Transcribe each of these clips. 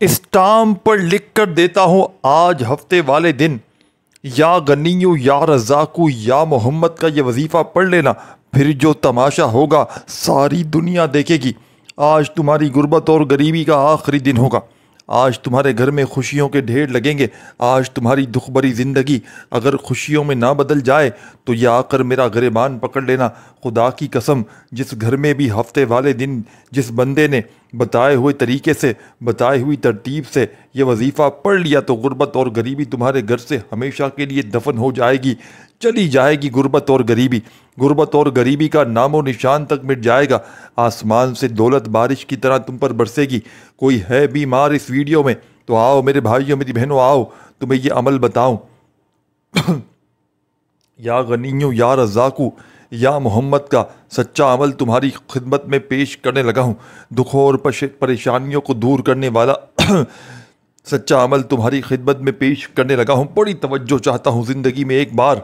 Stamp پر لکھ کر دیتا ہوں آج ہفتے والے دن، یا غنیو یا رزاقو یا محمد کا یہ وظیفہ پڑھ لینا، پھر جو تماشا ہوگا ساری دنیا دیکھے گی۔ آج تمہاری غربت اور غریبی کا آخری دن ہوگا۔ آج تمہارے گھر میں خوشیوں کے ڈھیر لگیں گے۔ آج تمہاری دکھ بھری زندگی اگر خوشیوں میں نہ بدل جائے تو یہ آ کر میرا گریبان پکڑ لینا۔ خدا کی قسم، جس گھر میں بھی ہفتے والے دن جس بندے نے بتائے ہوئے طریقے سے، بتائی ہوئی ترتیب سے یہ وظیفہ پڑھ لیا تو غربت اور غریبی تمہارے گھر سے ہمیشہ کے لیے دفن ہو جائے گی۔ چلی جائے گی غربت اور غریبی، غربت اور غریبی کا نام و نشان تک مٹ جائے گا۔ آسمان سے دولت بارش کی طرح تم پر برسے گی۔ کوئی ہے بیمار اس ویڈیو میں تو آؤ میرے بھائیوں میری بہنوں، آؤ تمہیں یہ عمل بتاؤں۔ یا غنیو یا رزاقو یا محمد کا سچا عمل تمہاری خدمت میں پیش کرنے لگا ہوں۔ دکھوں اور پریشانیوں کو دور کرنے والا سچا عمل تمہاری خدمت میں پیش کرنے لگا ہوں۔ بڑی توجہ چاہتا ہوں، زندگی میں ایک بار،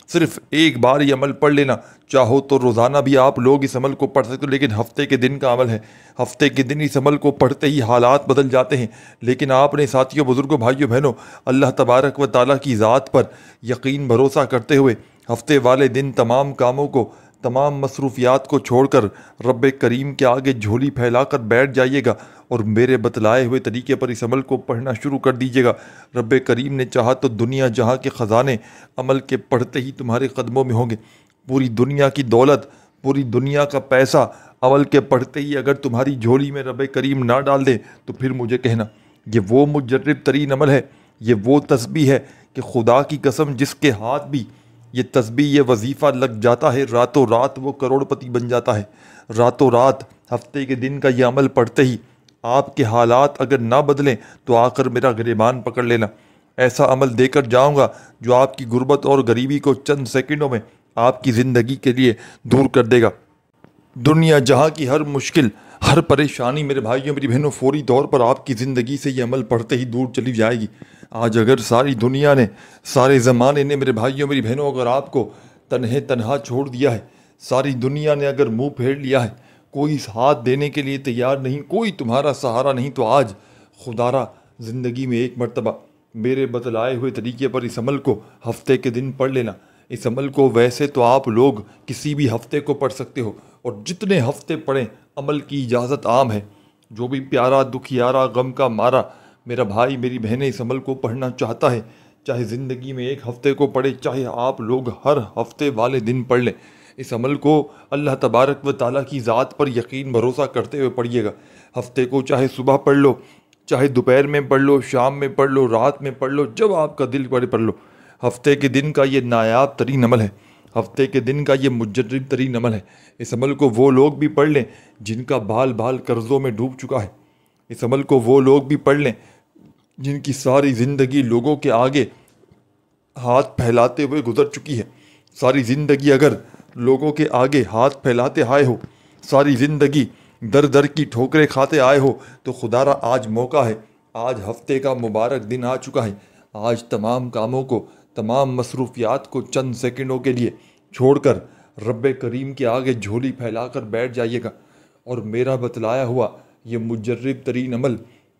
صرف ایک بار یہ عمل پڑھ لینا۔ چاہو تو روزانہ بھی آپ لوگ اس عمل کو پڑھ سکتے ہو، لیکن ہفتے کے دن کا عمل ہے۔ ہفتے کے دن اس عمل کو پڑھتے ہی حالات بدل جاتے ہیں۔ لیکن آپ نے ساتھیوں، بزرگوں، بھائیوں، بہنوں، اللہ تبارک و تعالیٰ کی ذات پر یقین بھروسہ کرتے ہوئے ہفتے والے دن تمام کاموں کو، تمام مصروفیات کو چھوڑ کر رب کریم کے آگے جھولی پھیلا کر بیٹھ جائیے گا اور میرے بتلائے ہوئے طریقے پر اس عمل کو پڑھنا شروع کر دیجیے گا۔ رب کریم نے چاہا تو دنیا جہاں کے خزانے عمل کے پڑھتے ہی تمہارے قدموں میں ہوں گے۔ پوری دنیا کی دولت، پوری دنیا کا پیسہ عمل کے پڑھتے ہی اگر تمہاری جھولی میں رب کریم نہ ڈال دے تو پھر مجھے کہنا۔ یہ وہ مجرب ترین عمل ہے، یہ وہ تسبیح ہے کہ خدا کی قسم جس کے ہاتھ بھی یہ تسبیح، یہ وظیفہ لگ جاتا ہے، راتوں رات وہ کروڑ پتی بن جاتا ہے۔ راتوں رات ہفتے کے دن کا یہ عمل پڑھتے ہی آپ کے حالات اگر نہ بدلیں تو آ کر میرا گریبان پکڑ لینا۔ ایسا عمل دے کر جاؤں گا جو آپ کی غربت اور غریبی کو چند سیکنڈوں میں آپ کی زندگی کے لیے دور کر دے گا۔ دنیا جہاں کی ہر مشکل، ہر پریشانی میرے بھائیوں میری بہنوں فوری طور پر آپ کی زندگی سے یہ عمل پڑھتے ہی دور چلی جائے گی۔ آج اگر ساری دنیا نے، سارے زمانے نے میرے بھائیوں میری بہنوں اگر آپ کو تنہا چھوڑ دیا ہے، ساری دنیا نے اگر منہ پھیر لیا ہے، کوئی ہاتھ دینے کے لیے تیار نہیں، کوئی تمہارا سہارا نہیں، تو آج خدا را زندگی میں ایک مرتبہ میرے بتلائے ہوئے طریقے پر اس عمل کو ہفتے کے دن پڑھ لینا۔ اس عمل کو ویسے تو آپ لوگ کسی بھی ہفتے کو پڑھ سکتے ہو، اور جتنے ہفتے پڑھیں عمل کی اجازت عام ہے۔ جو بھی پیارا دکھیارا غم کا مارا میرا بھائی میری بہنیں اس عمل کو پڑھنا چاہتا ہے، چاہے زندگی میں ایک ہفتے کو پڑھے، چاہے آپ لوگ ہر ہفتے والے دن پڑھ لیں، اس عمل کو اللہ تبارک و تعالیٰ کی ذات پر یقین بھروسہ کرتے ہوئے پڑھیے گا۔ ہفتے کو چاہے صبح پڑھ لو، چاہے دوپہر میں پڑھ لو، شام میں پڑھ لو، رات میں پڑھ لو، جب آپ کا دل کرے پڑھ لو۔ ہفتے کے دن کا یہ نایاب ترین عمل ہے، ہفتے کے دن کا یہ مجرب ترین عمل ہے۔ اس عمل کو وہ لوگ بھی پڑھ لیں جن کا بال بال قرضوں میں ڈوب چکا ہے۔ اس عمل کو وہ لوگ بھی پڑھ لیں جن کی ساری زندگی لوگوں کے آگے ہاتھ پھیلاتے ہوئے گزر چکی ہے۔ ساری زندگی اگر لوگوں کے آگے ہاتھ پھیلاتے آئے ہو، ساری زندگی در در کی ٹھوکریں کھاتے آئے ہو، تو خدا را آج موقع ہے، آج ہفتے کا مبارک دن آ چکا ہے۔ آج تمام کاموں کو، تمام مصروفیات کو چند سیکنڈوں کے لیے چھوڑ کر رب کریم کے آگے جھولی پھیلا کر بیٹھ جائیے گا اور میرا بتلایا ہوا یہ مجرب ترین عمل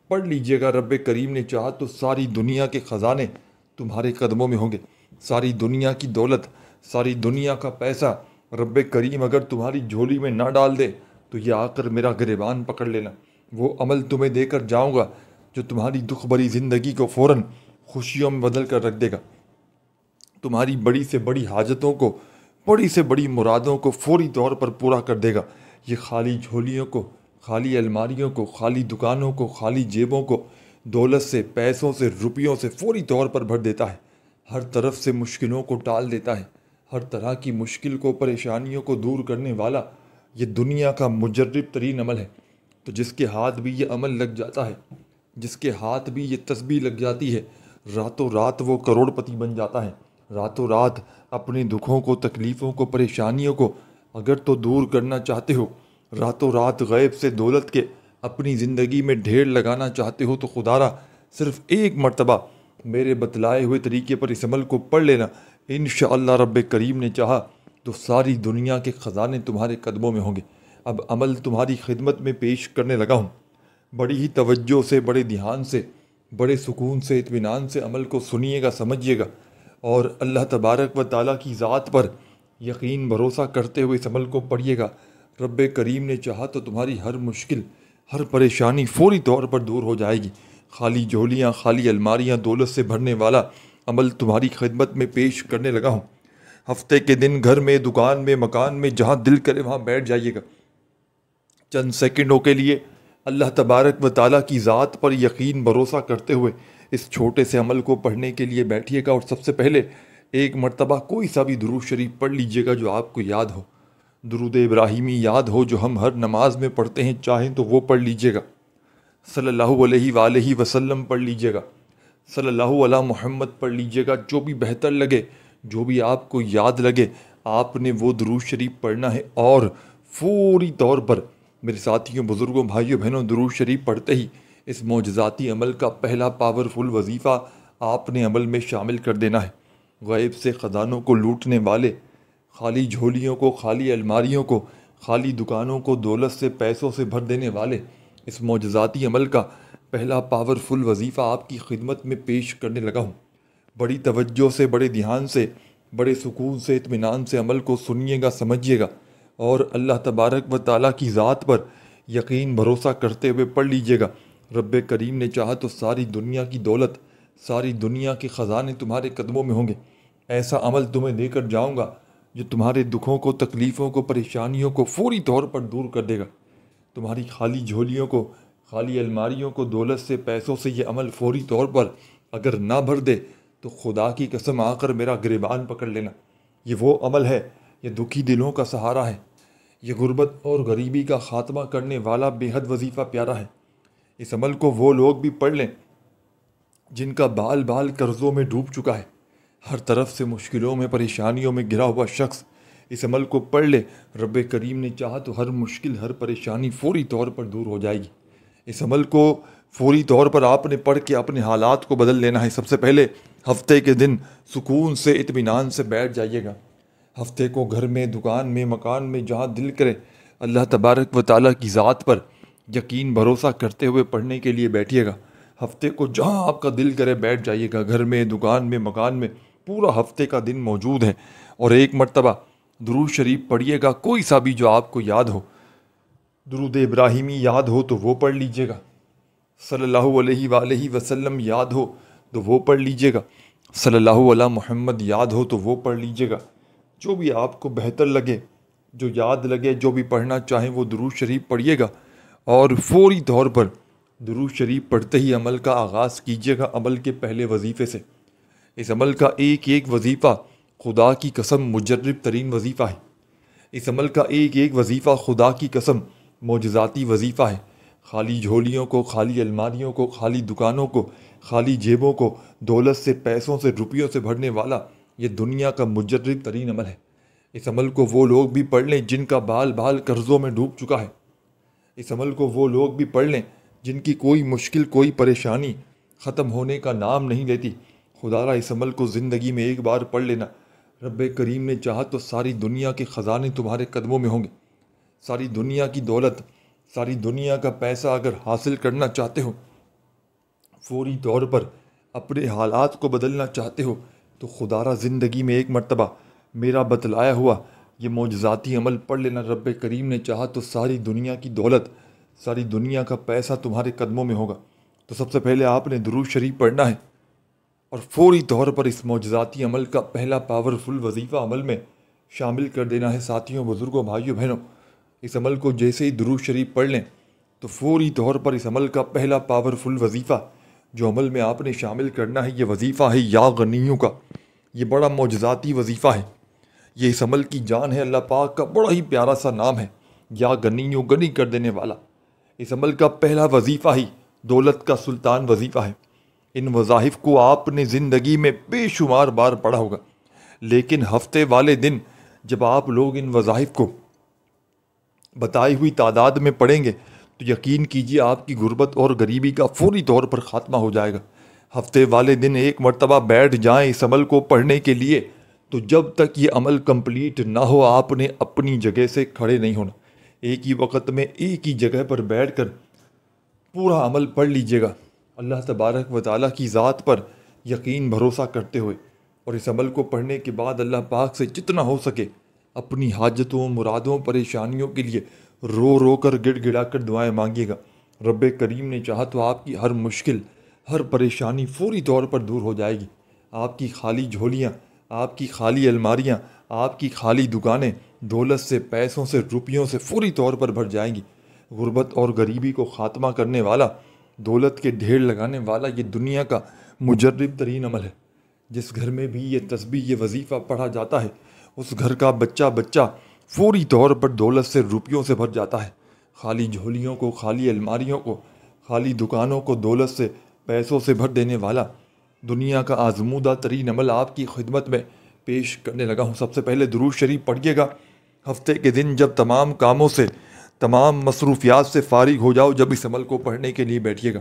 پڑھ لیجئے گا۔ رب کریم نے چاہا تو ساری دنیا کے خزانے تمہارے قدموں میں ہوں گے، ساری دنیا کی دولت، ساری دنیا کا پیسہ رب کریم اگر تمہاری جھولی میں نہ ڈال دے تو یہ آ کر میرا گریبان پکڑ لینا۔ وہ عمل تمہیں دے کر جاؤں گا جو تمہاری دکھ بھری زندگی کو فوراً خوشیوں میں بدل کر رکھ دے گا، تمہاری بڑی سے بڑی حاجتوں کو، بڑی سے بڑی مرادوں کو فوری طور پر پورا کر دے گا۔ یہ خالی جھولیوں کو، خالی الماریوں کو، خالی دکانوں کو، خالی جیبوں کو دولت سے، پیسوں سے، روپیوں سے فوری طور پر بھر دیتا ہے۔ ہر طرف سے مشکلوں کو ٹال دیتا ہے، ہر طرح کی مشکل کو، پریشانیوں کو دور کرنے والا یہ دنیا کا مجرب ترین عمل ہے۔ تو جس کے ہاتھ بھی یہ عمل لگ جاتا ہے، جس کے ہاتھ بھی یہ تسبیح لگ جاتی ہے، راتوں رات وہ کروڑ پتی بن جاتا ہے۔ راتوں رات اپنے دکھوں کو، تکلیفوں کو، پریشانیوں کو اگر تو دور کرنا چاہتے ہو، راتوں رات غیب سے دولت کے اپنی زندگی میں ڈھیر لگانا چاہتے ہو، تو خدا را صرف ایک مرتبہ میرے بتلائے ہوئے طریقے پر اس عمل کو پڑھ لینا۔ انشاءاللہ رب کریم نے چاہا تو ساری دنیا کے خزانے تمہارے قدموں میں ہوں گے۔ اب عمل تمہاری خدمت میں پیش کرنے لگا ہوں۔ بڑی ہی توجہ سے، بڑے دھیان سے، بڑے سکون سے، اطمینان سے عمل کو سنیے گا، سمجھیے گا، اور اللہ تبارک و تعالیٰ کی ذات پر یقین بھروسہ کرتے ہوئے اس عمل کو پڑھیے گا۔ رب کریم نے چاہا تو تمہاری ہر مشکل، ہر پریشانی فوری طور پر دور ہو جائے گی۔ خالی جھولیاں، خالی الماریاں دولت سے بھرنے والا عمل تمہاری خدمت میں پیش کرنے لگا ہوں۔ ہفتے کے دن گھر میں، دکان میں، مکان میں، جہاں دل کرے وہاں بیٹھ جائیے گا۔ چند سیکنڈوں کے لیے اللہ تبارک و تعالیٰ کی ذات پر یقین بھروسہ کرتے ہوئے اس چھوٹے سے عمل کو پڑھنے کے لیے بیٹھیے گا، اور سب سے پہلے ایک مرتبہ کوئی سا بھی درود شریف پڑھ لیجیے گا جو آپ کو یاد ہو۔ درود ابراہیمی یاد ہو جو ہم ہر نماز میں پڑھتے ہیں، چاہیں تو وہ پڑھ لیجیے گا۔ صلی اللہ علیہ وآلہ وسلم پڑھ لیجیے گا۔ صلی اللہ علی محمد پڑھ لیجیے گا۔ جو بھی بہتر لگے، جو بھی آپ کو یاد لگے، آپ نے وہ درود شریف پڑھنا ہے، اور فوری طور پر میرے ساتھیوں، بزرگوں، بھائیوں، بہنوں، درود شریف پڑھتے ہی اس معجزاتی عمل کا پہلا پاورفل وظیفہ آپ نے عمل میں شامل کر دینا ہے۔ غیب سے خزانوں کو لوٹنے والے، خالی جھولیوں کو، خالی الماریوں کو، خالی دکانوں کو دولت سے، پیسوں سے بھر دینے والے اس معجزاتی عمل کا پہلا پاورفل وظیفہ آپ کی خدمت میں پیش کرنے لگا ہوں۔ بڑی توجہ سے، بڑے دھیان سے، بڑے سکون سے، اطمینان سے عمل کو سنیے گا، سمجھیے گا، اور اللہ تبارک و تعالیٰ کی ذات پر یقین بھروسہ کرتے ہوئے پڑھ لیجیے گا۔ رب کریم نے چاہا تو ساری دنیا کی دولت، ساری دنیا کے خزانے تمہارے قدموں میں ہوں گے۔ ایسا عمل تمہیں دے کر جاؤں گا جو تمہارے دکھوں کو، تکلیفوں کو، پریشانیوں کو فوری طور پر دور کر دے گا۔ تمہاری خالی جھولیوں کو، خالی الماریوں کو دولت سے، پیسوں سے یہ عمل فوری طور پر اگر نہ بھر دے تو خدا کی قسم آ کر میرا گریبان پکڑ لینا۔ یہ وہ عمل ہے، یہ دکھی دلوں کا سہارا ہے، یہ غربت اور غریبی کا خاتمہ کرنے والا بے حد وظیفہ پیارا ہے۔ اس عمل کو وہ لوگ بھی پڑھ لیں جن کا بال بال قرضوں میں ڈوب چکا ہے۔ ہر طرف سے مشکلوں میں، پریشانیوں میں گھرا ہوا شخص اس عمل کو پڑھ لے، رب کریم نے چاہا تو ہر مشکل، ہر پریشانی فوری طور پر دور ہو جائے گی۔ اس عمل کو فوری طور پر آپ نے پڑھ کے اپنے حالات کو بدل لینا ہے۔ سب سے پہلے ہفتے کے دن سکون سے، اطمینان سے بیٹھ جائیے گا۔ ہفتے کو گھر میں، دکان میں، مکان میں، جہاں دل کرے اللہ تبارک و تعالیٰ کی ذات پر یقین بھروسہ کرتے ہوئے پڑھنے کے لیے بیٹھیے گا۔ ہفتے کو جہاں آپ کا دل کرے بیٹھ جائیے گا، گھر میں، دکان میں، مکان میں، پورا ہفتے کا دن موجود ہے، اور ایک مرتبہ درود شریف پڑھیے گا، کوئی سا بھی جو آپ کو یاد ہو۔ درود ابراہیمی یاد ہو تو وہ پڑھ لیجیے گا۔ صلی اللہ علیہ وآلہ وسلم یاد ہو تو وہ پڑھ لیجیے گا۔ صلی اللہ علی محمد یاد ہو تو وہ پڑھ لیجیے گا۔ جو بھی آپ کو بہتر لگے، جو یاد لگے، جو بھی پڑھنا چاہیں وہ درود شریف پڑھیے گا، اور فوری طور پر درود شریف پڑھتے ہی عمل کا آغاز کیجیے گا، عمل کے پہلے وظیفے سے۔ اس عمل کا ایک ایک وظیفہ خدا کی قسم مجرب ترین وظیفہ ہے۔ اس عمل کا ایک ایک وظیفہ خدا کی قسم معجزاتی وظیفہ ہے۔ خالی جھولیوں کو، خالی الماریوں کو، خالی دکانوں کو، خالی جیبوں کو دولت سے، پیسوں سے، روپیوں سے بھرنے والا یہ دنیا کا مجرب ترین عمل ہے۔ اس عمل کو وہ لوگ بھی پڑھ لیں جن کا بال بال قرضوں میں ڈوب چکا ہے۔ اس عمل کو وہ لوگ بھی پڑھ لیں جن کی کوئی مشکل، کوئی پریشانی ختم ہونے کا نام نہیں لیتی۔ خدا را اس عمل کو زندگی میں ایک بار پڑھ لینا، رب کریم نے چاہا تو ساری دنیا کے خزانے تمہارے قدموں میں ہوں گے۔ ساری دنیا کی دولت، ساری دنیا کا پیسہ اگر حاصل کرنا چاہتے ہو، فوری طور پر اپنے حالات کو بدلنا چاہتے ہو، تو خدا را زندگی میں ایک مرتبہ میرا بتلایا ہوا یہ معجزاتی عمل پڑھ لینا۔ رب کریم نے چاہا تو ساری دنیا کی دولت، ساری دنیا کا پیسہ تمہارے قدموں میں ہوگا۔ تو سب سے پہلے آپ نے درود شریف پڑھنا ہے، اور فوری طور پر اس معجزاتی عمل کا پہلا پاورفل وظیفہ عمل میں شامل کر دینا ہے۔ ساتھیوں، بزرگوں، بھائیوں، بہنوں، اس عمل کو جیسے ہی درود شریف پڑھ لیں تو فوری طور پر اس عمل کا پہلا پاورفل وظیفہ جو عمل میں آپ نے شامل کرنا ہے، یہ وظیفہ ہے یا غنیوں کا۔ یہ بڑا معجزاتی وظیفہ ہے، یہ اس عمل کی جان ہے۔ اللہ پاک کا بڑا ہی پیارا سا نام ہے، یا غنیوں، غنی کر دینے والا۔ اس عمل کا پہلا وظیفہ ہی دولت کا سلطان وظیفہ ہے۔ ان وظائف کو آپ نے زندگی میں بے شمار بار پڑھا ہوگا، لیکن ہفتے والے دن جب آپ لوگ ان وظائف کو بتائی ہوئی تعداد میں پڑھیں گے تو یقین کیجیے آپ کی غربت اور غریبی کا فوری طور پر خاتمہ ہو جائے گا۔ ہفتے والے دن ایک مرتبہ بیٹھ جائیں اس عمل کو پڑھنے کے لیے، تو جب تک یہ عمل کمپلیٹ نہ ہو آپ نے اپنی جگہ سے کھڑے نہیں ہونا۔ ایک ہی وقت میں ایک ہی جگہ پر بیٹھ کر پورا عمل پڑھ لیجیے گا اللہ تبارک و تعالیٰ کی ذات پر یقین بھروسہ کرتے ہوئے، اور اس عمل کو پڑھنے کے بعد اللہ پاک سے جتنا ہو سکے اپنی حاجتوں، مرادوں، پریشانیوں کے لیے رو رو کر گڑ گڑا کر دعائیں مانگیے گا۔ رب کریم نے چاہا تو آپ کی ہر مشکل، ہر پریشانی فوری طور پر دور ہو جائے گی۔ آپ کی خالی جھولیاں، آپ کی خالی الماریاں، آپ کی خالی دکانیں دولت سے، پیسوں سے، روپیوں سے فوری طور پر بھر جائیں گی۔ غربت اور غریبی کو خاتمہ کرنے والا، دولت کے ڈھیر لگانے والا یہ دنیا کا مجرب ترین عمل ہے۔ جس گھر میں بھی یہ تسبیح، یہ وظیفہ پڑھا جاتا ہے، اس گھر کا بچہ بچہ فوری طور پر دولت سے، روپیوں سے بھر جاتا ہے۔ خالی جھولیوں کو، خالی الماریوں کو، خالی دکانوں کو دولت سے، پیسوں سے بھر دینے والا دنیا کا آزمودہ ترین عمل آپ کی خدمت میں پیش کرنے لگا ہوں۔ سب سے پہلے درود شریف پڑھیے گا۔ ہفتے کے دن جب تمام کاموں سے، تمام مصروفیات سے فارغ ہو جاؤ، جب اس عمل کو پڑھنے کے لیے بیٹھیے گا۔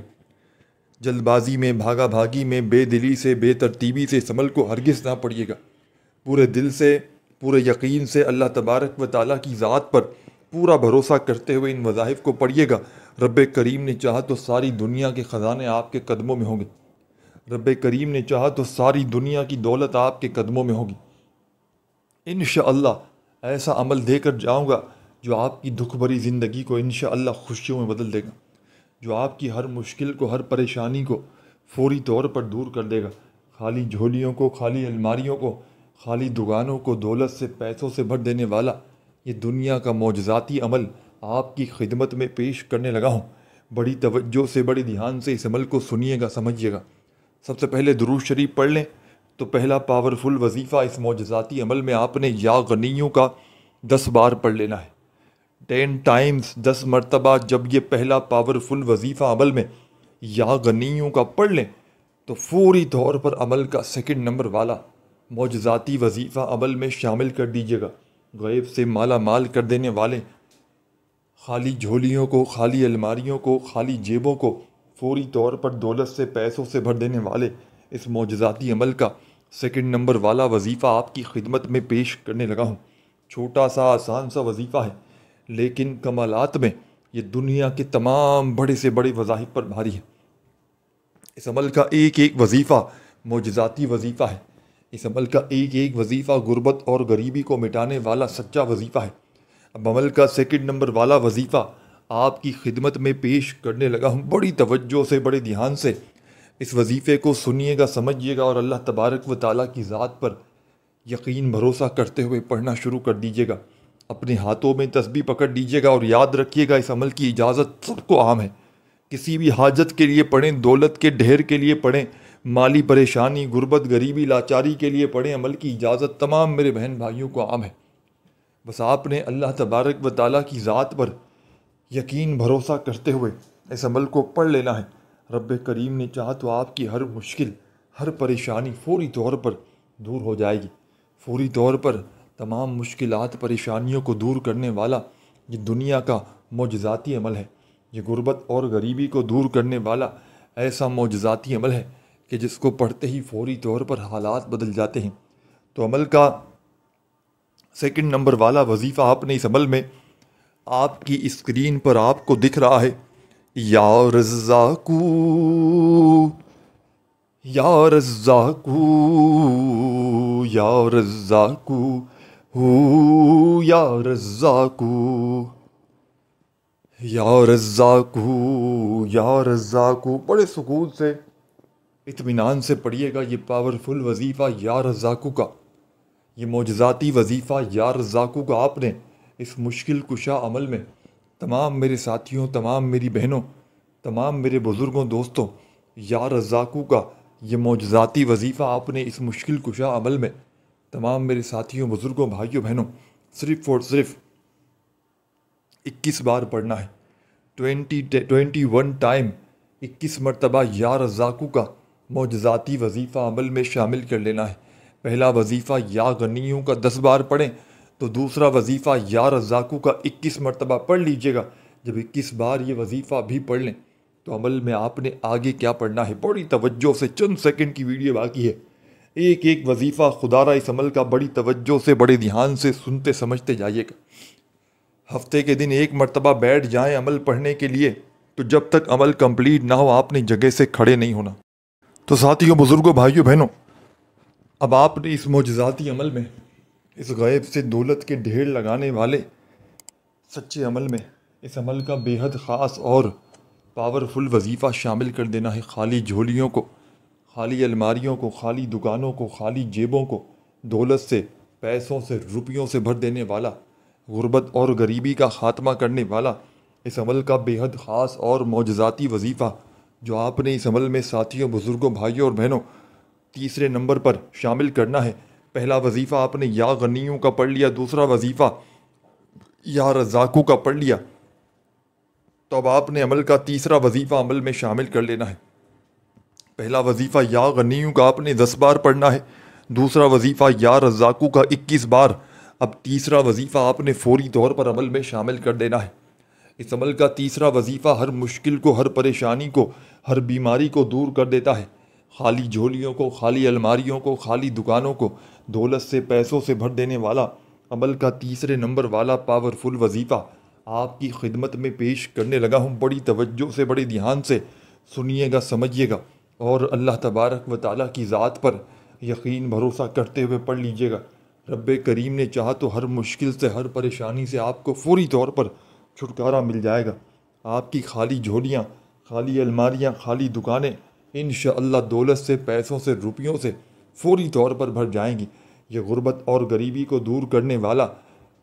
جلد بازی میں، بھاگا بھاگی میں، بے دلی سے، بے ترتیبی سے اس عمل کو ہرگز نہ پڑھیے گا۔ پورے دل سے، پورے یقین سے اللہ تبارک و تعالیٰ کی ذات پر پورا بھروسہ کرتے ہوئے ان وظائف کو پڑھیے گا۔ رب کریم نے چاہا تو ساری دنیا کے خزانے آپ کے قدموں میں ہوں گے۔ رب کریم نے چاہا تو ساری دنیا کی دولت آپ کے قدموں میں ہوگی۔ انشاءاللہ ایسا عمل دے کر جاؤں گا جو آپ کی دکھ بھری زندگی کو انشاءاللہ خوشیوں میں بدل دے گا، جو آپ کی ہر مشکل کو، ہر پریشانی کو فوری طور پر دور کر دے گا۔ خالی جھولیوں کو، خالی الماریوں کو، خالی دکانوں کو دولت سے، پیسوں سے بھر دینے والا یہ دنیا کا معجزاتی عمل آپ کی خدمت میں پیش کرنے لگا ہوں۔ بڑی توجہ سے، بڑی دھیان سے اس عمل کو سنیے گا، سمجھیے گا۔ سب سے پہلے درود شریف پڑھ لیں تو پہلا پاورفل وظیفہ اس معجزاتی عمل میں آپ نے یا غنیوں کا 10 بار پڑھ لینا ہے۔ 10 ٹائمز، 10 مرتبہ جب یہ پہلا پاورفل وظیفہ عمل میں یا غنیوں کا پڑھ لیں تو فوری طور پر عمل کا سیکنڈ نمبر والا معجزاتی وظیفہ عمل میں شامل کر دیجیے گا۔ غیب سے مالا مال کر دینے والے، خالی جھولیوں کو، خالی الماریوں کو، خالی جیبوں کو فوری طور پر دولت سے، پیسوں سے بھر دینے والے اس معجزاتی عمل کا سیکنڈ نمبر والا وظیفہ آپ کی خدمت میں پیش کرنے لگا ہوں۔ چھوٹا سا، آسان سا وظیفہ ہے، لیکن کمالات میں یہ دنیا کے تمام بڑے سے بڑے وظائف پر بھاری ہے۔ اس عمل کا ایک ایک وظیفہ معجزاتی وظیفہ ہے۔ اس عمل کا ایک ایک وظیفہ غربت اور غریبی کو مٹانے والا سچا وظیفہ ہے۔ اب عمل کا سیکنڈ نمبر والا وظیفہ آپ کی خدمت میں پیش کرنے لگا ہوں۔ بڑی توجہ سے، بڑے دھیان سے اس وظیفے کو سنیے گا، سمجھیے گا، اور اللہ تبارک و تعالیٰ کی ذات پر یقین بھروسہ کرتے ہوئے پڑھنا شروع کر دیجیے گا۔ اپنے ہاتھوں میں تسبیح پکڑ لیجیے گا اور یاد رکھیے گا اس عمل کی اجازت سب کو عام ہے۔ کسی بھی حاجت کے لیے پڑھیں، دولت کے ڈھیر کے لیے پڑھیں، مالی پریشانی، غربت، غریبی، لاچاری کے لیے پڑھیں، عمل کی اجازت تمام میرے بہن بھائیوں کو عام ہے۔ بس آپ نے اللہ تبارک و تعالیٰ کی ذات پر یقین بھروسہ کرتے ہوئے اس عمل کو پڑھ لینا ہے۔ رب کریم نے چاہا تو آپ کی ہر مشکل، ہر پریشانی فوری طور پر دور ہو جائے گی۔ فوری طور پر تمام مشکلات، پریشانیوں کو دور کرنے والا یہ دنیا کا معجزاتی عمل ہے۔ یہ غربت اور غریبی کو دور کرنے والا ایسا معجزاتی عمل ہے کہ جس کو پڑھتے ہی فوری طور پر حالات بدل جاتے ہیں۔ تو عمل کا سیکنڈ نمبر والا وظیفہ آپ نے اس عمل میں آپ کی اسکرین پر آپ کو دکھ رہا ہے، یا رزاقو، یا رزاقو، یا رزاقو، ہو یا رزاقو، یا رزاقو، یا رزاقو۔ بڑے سکون سے، اطمینان سے پڑھیے گا یہ پاورفل وظیفہ یا رزاقو کا، یہ معجزاتی وظیفہ یا رزاقو کا آپ نے اس مشکل کشا عمل میں تمام میرے ساتھیوں، تمام میری بہنوں، تمام میرے بزرگوں، دوستوں، یا رزاقو کا یہ معجزاتی وظیفہ آپ نے اس مشکل کشا عمل میں تمام میرے ساتھیوں، بزرگوں، بھائیوں، بہنوں صرف اور صرف 21 بار پڑھنا ہے۔ 21 ٹائم، 21 مرتبہ یا رزاقو کا معجزاتی وظیفہ عمل میں شامل کر لینا ہے۔ پہلا وظیفہ یا غنیوں کا 10 بار پڑھیں تو دوسرا وظیفہ یا رزاقو کا 21 مرتبہ پڑھ لیجئے گا۔ جب 21 بار یہ وظیفہ بھی پڑھ لیں تو عمل میں آپ نے آگے کیا پڑھنا ہے، بڑی توجہ سے، چند سیکنڈ کی ویڈیو باقی ہے، ایک ایک وظیفہ خدا را اس عمل کا بڑی توجہ سے، بڑے دھیان سے سنتے سمجھتے جائیے گا۔ ہفتے کے دن ایک مرتبہ بیٹھ جائیں عمل پڑھنے کے لیے، تو جب تک عمل کمپلیٹ نہ ہو آپ نے جگہ سے کھڑے نہیں ہونا۔ تو ساتھیوں، بزرگوں، بھائیوں، بہنوں، اب آپ نے اس معجزاتی عمل میں، اس غیب سے دولت کے ڈھیر لگانے والے سچے عمل میں، اس عمل کا بے حد خاص اور پاورفل وظیفہ شامل کر دینا ہے۔ خالی جھولیوں کو، خالی الماریوں کو، خالی دکانوں کو، خالی جیبوں کو دولت سے، پیسوں سے، روپیوں سے بھر دینے والا، غربت اور غریبی کا خاتمہ کرنے والا اس عمل کا بے حد خاص اور معجزاتی وظیفہ جو آپ نے اس عمل میں ساتھیوں، بزرگوں، بھائیوں اور بہنوں تیسرے نمبر پر شامل کرنا ہے۔ پہلا وظیفہ آپ نے یا غنیوں کا پڑھ لیا، دوسرا وظیفہ یا رزاقوں کا پڑھ لیا، تو اب آپ نے عمل کا تیسرا وظیفہ عمل میں شامل کر لینا ہے۔ پہلا وظیفہ یا غنیوں کا آپ نے 10 بار پڑھنا ہے، دوسرا وظیفہ یا رزاقوں کا 21 بار، اب تیسرا وظیفہ آپ نے فوری طور پر عمل میں شامل کر دینا ہے۔ اس عمل کا تیسرا وظیفہ ہر مشکل کو، ہر پریشانی کو، ہر بیماری کو دور کر دیتا ہے۔ خالی جھولیوں کو، خالی الماریوں کو، خالی دکانوں کو دولت سے، پیسوں سے بھر دینے والا عمل کا تیسرے نمبر والا پاورفل وظیفہ آپ کی خدمت میں پیش کرنے لگا ہوں۔ بڑی توجہ سے، بڑے دھیان سے سنیے گا، سمجھیے گا، اور اللہ تبارک و تعالیٰ کی ذات پر یقین بھروسہ کرتے ہوئے پڑھ لیجیے گا۔ رب کریم نے چاہا تو ہر مشکل سے، ہر پریشانی سے آپ کو فوری طور پر چھٹکارا مل جائے گا۔ آپ کی خالی جھولیاں، خالی الماریاں، خالی دکانیں انشاءاللہ دولت سے، پیسوں سے، روپیوں سے فوری طور پر بھر جائیں گی۔ یہ غربت اور غریبی کو دور کرنے والا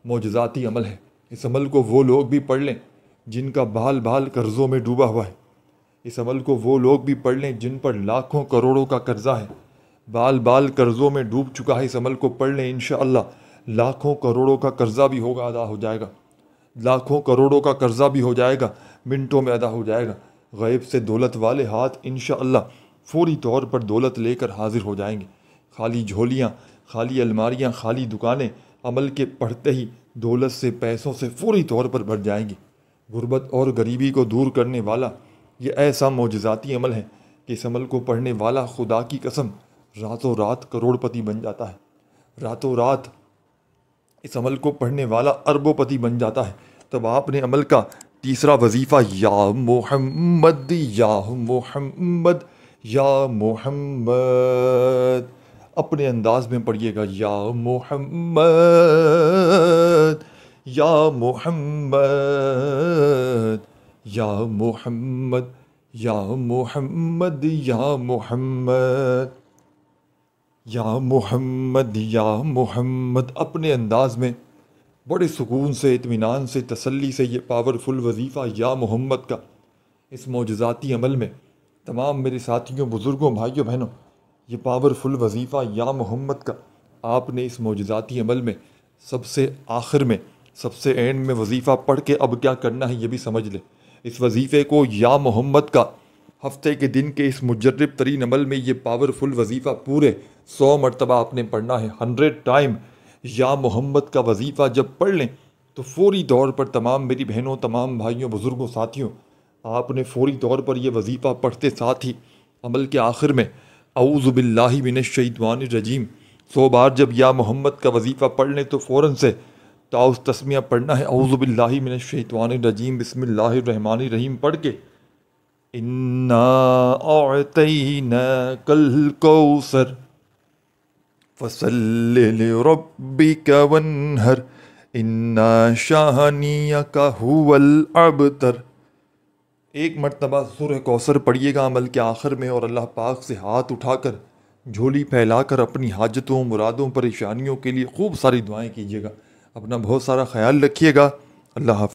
معجزاتی عمل ہے۔ اس عمل کو وہ لوگ بھی پڑھ لیں جن کا بال بال قرضوں میں ڈوبا ہوا ہے۔ اس عمل کو وہ لوگ بھی پڑھ لیں جن پر لاکھوں کروڑوں کا قرضہ ہے، بال بال قرضوں میں ڈوب چکا ہے۔ اس عمل کو پڑھ لیں، انشاءاللہ لاکھوں کروڑوں کا قرضہ بھی ہوگا، ادا ہو جائے گا۔ لاکھوں کروڑوں کا قرضہ بھی ہو جائے گا، منٹوں میں ادا ہو جائے گا۔ غیب سے دولت والے ہاتھ انشاءاللہ فوری طور پر دولت لے کر حاضر ہو جائیں گے۔ خالی جھولیاں، خالی الماریاں، خالی دکانیں عمل کے پڑھتے ہی دولت سے، پیسوں سے فوری طور پر بھر جائیں گی۔ غربت اور غریبی کو دور کرنے والا یہ ایسا معجزاتی عمل ہے کہ اس عمل کو پڑھنے والا خدا کی قسم راتوں رات کروڑ پتی بن جاتا ہے۔ راتوں رات اس عمل کو پڑھنے والا اربوں پتی بن جاتا ہے۔ تب آپ نے عمل کا تیسرا وظیفہ یا محمد، یا محمد، یا محمد اپنے انداز میں پڑھیے گا۔ یا محمد، یا محمد، یا محمد، یا محمد، یا محمد، یا محمد، یا محمد اپنے انداز میں بڑے سکون سے، اطمینان سے، تسلی سے یہ پاورفل وظیفہ یا محمد کا اس معجزاتی عمل میں تمام میرے ساتھیوں، بزرگوں، بھائیوں، بہنوں، یہ پاورفل وظیفہ یا محمد کا آپ نے اس معجزاتی عمل میں سب سے آخر میں، سب سے اینڈ میں وظیفہ پڑھ کے اب کیا کرنا ہے یہ بھی سمجھ لے۔ اس وظیفے کو یا محمد کا ہفتے کے دن کے اس مجرب ترین عمل میں یہ پاورفل وظیفہ پورے 100 مرتبہ آپ نے پڑھنا ہے۔ 100 ٹائم یا محمد کا وظیفہ جب پڑھ لیں تو فوری طور پر تمام میری بہنوں، تمام بھائیوں، بزرگوں، ساتھیوں، آپ نے فوری طور پر یہ وظیفہ پڑھتے ساتھ ہی عمل کے آخر میں اعوذ باللہ من الشیطان الرجیم 100 بار جب یا محمد کا وظیفہ پڑھ لیں تو فوراً سے تعوذ تسمیہ پڑھنا ہے۔ اعوذ باللہ من الشیطان الرجیم بسم اللہ الرحمن الرحیم پڑھ کے انا اعطیناک الکوثر فصل لربک وانحر انا شانیک هو الابتر۔ ایک مرتبہ سورہ کوثر پڑھیے گا عمل کے آخر میں، اور اللہ پاک سے ہاتھ اٹھا کر، جھولی پھیلا کر اپنی حاجتوں، مرادوں، پریشانیوں کے لیے خوب ساری دعائیں کیجیے گا۔ اپنا بہت سارا خیال رکھیے گا۔ اللہ حافظ۔